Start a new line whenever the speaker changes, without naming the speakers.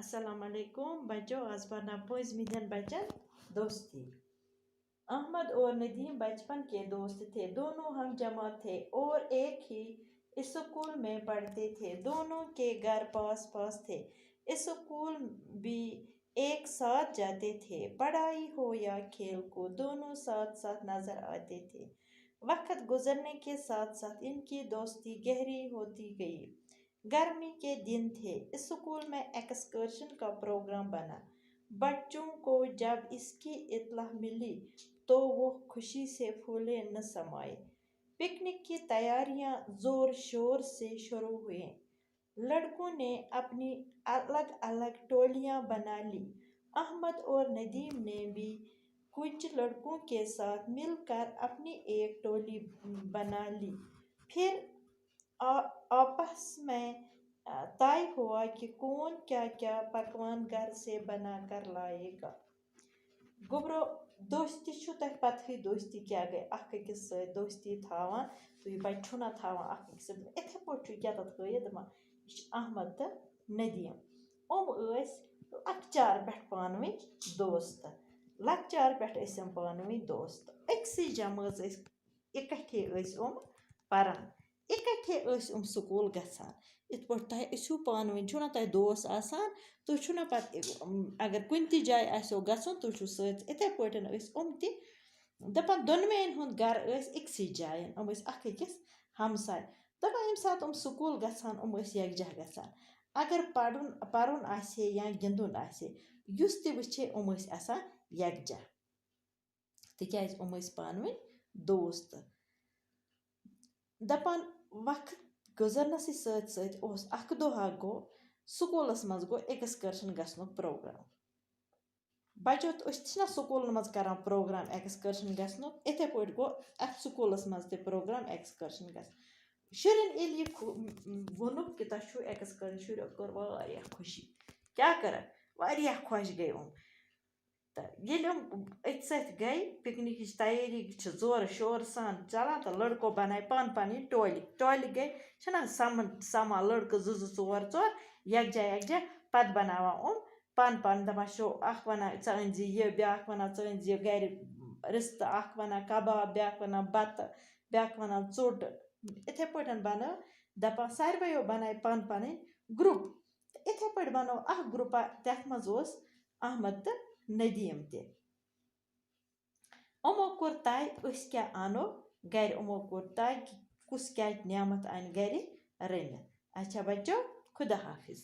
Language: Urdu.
السلام علیکم بچوں، آج پڑھنا پانچ بچن دوستی۔ احمد اور ندیم بچپن کے دوست تھے، دونوں ہم جماعت تھے اور ایک ہی اسکول میں پڑھتے تھے۔ دونوں کے گھر پاس پاس تھے، اسکول بھی ایک ساتھ جاتے تھے۔ پڑھائی ہو یا کھیل کود دونوں ساتھ ساتھ نظر آتے تھے۔ وقت گزرنے کے ساتھ ساتھ ان کی دوستی گہری ہوتی گئی۔ گرمی کے دن تھے، اسکول میں ایکسکرشن کا پروگرام بنا۔ بچوں کو جب اس کی اطلاع ملی تو وہ خوشی سے پھولے نہ سمائے۔ پکنک کی تیاریاں زور شور سے شروع ہوئیں۔ لڑکوں نے اپنی الگ الگ ٹولیاں بنا لی۔ احمد اور ندیم نے بھی کچھ لڑکوں کے ساتھ مل کر اپنی ایک ٹولی بنا لی۔ پھر آپس میں طے ہوا کہ کون کیا کیا پکوان گھر سے بنا کر لائے گا۔ گوبرو دوستی چھو تہ پتہ دوستی کیا گئی، اکھ أکِس سۭتۍ دوستی تھاوان تُہۍ بچہِ چھو نا تھاوان اکھ أکِس سۭتۍ اِتھے پٲٹھۍ چھُ کیٛاہ تَتھ گٔیہِ دَپان یہِ چھِ احمد تہٕ ندیٖم، یِم ٲسۍ لۄکچار پٮ۪ٹھ پانہٕ ؤنۍ دوست۔ لۄکچار پٮ۪ٹھ ٲسۍ یِم پانہٕ ؤنۍ دوست، أکسٕے جمٲژ ٲسۍ، اِکٹھے ٲسۍ یِم پران، اِکٹھے ٲسۍ یِم سکوٗل گژھان۔ یِتھ پٲٹھۍ تۄہہِ ٲسِو پانہٕ ؤنۍ چھُو نا تۄہہِ دوس آسان، تُہۍ چھُو نا پتہٕ اگر کُنہِ تہِ جایہِ آسیو گژھُن تُہۍ چھُو سۭتۍ، یِتھے پٲٹھۍ ٲسۍ یِم تہِ دَپان دۄنوٕیَن ہُنٛد گرٕ ٲسۍ أکسٕے جایَن، یِم ٲسۍ اکھ أکِس ہمساے۔ دَپان ییٚمہِ ساتہٕ یِم سکوٗل گژھان یِم ٲسۍ یکجاہ گژھان۔ اگر پرُن آسہِ ہے یا گِنٛدُن آسہِ ہے، یُس تہِ وٕچھِ ہے یِم ٲسۍ آسان یکجاہ، تِکیٛازِ یِم ٲسۍ پانہٕ ؤنۍ دوست۔ دَپان وقت گُزرنَسٕے سۭتۍ سۭتۍ اوس اکھ دۄہا گوٚو سکوٗلَس منٛز گوٚو ایکسکرشن گژھنُک پروگرام۔ بچو أسۍ چھِنا سکوٗلن منٛز کران پروگرام ایکسکرشن گژھنُک، یِتھے پٲٹھۍ گوٚو اَتھ سکوٗلَس منٛز تہِ پروگرام ایکسکرشن گژھِ۔ شُرٮ۪ن ییٚلہِ یہِ ووٚنُکھ کہِ تۄہہِ چھُو ایکسکرشن، شُرٮ۪و کٔر واریاہ خوشی، کیٛاہ کَرَکھ واریاہ خۄش گٔے یِم۔ تہٕ ییٚلہِ یِم أتھۍ سۭتۍ گٔے پِکنِکٕچ تیٲری چھِ زورٕ شورٕ سان چلان تہٕ لڑکو بنایہِ پنٕنۍ پنٕنۍ ٹولہِ گٔے چھِنا سمان لڑکہٕ زٕ زٕ ژور ژور یکجاہ یکجاہ، پتہٕ بناوان یِم پن پن دپان شو اکھ ونان ژٕ أنۍ زِ یہِ، بیٛاکھ ونان ژٕ أنۍ زِ گرِ رِستہٕ، اکھ ونان کباب، بیٛاکھ ونان بتہٕ، بیٛاکھ ونان ژوٚٹ، یِتھے پٲٹھۍ بنٲو دپان سارویو بنایہِ پنٕنۍ پنٕنۍ گرُپ، تہٕ یِتھے پٲٹھۍ بنوو اکھ گرُپا، تتھ منٛز اوس احمد تہٕ ندیٖم تہِ۔ یِمو کوٚر طے أسۍ کیٛاہ انو گرِ، یِمو کوٚر طے کہِ کُس کیٛاہ نعمت انہِ گرِ رٔنِتھ۔ اچھا بچو، خدا حافظ۔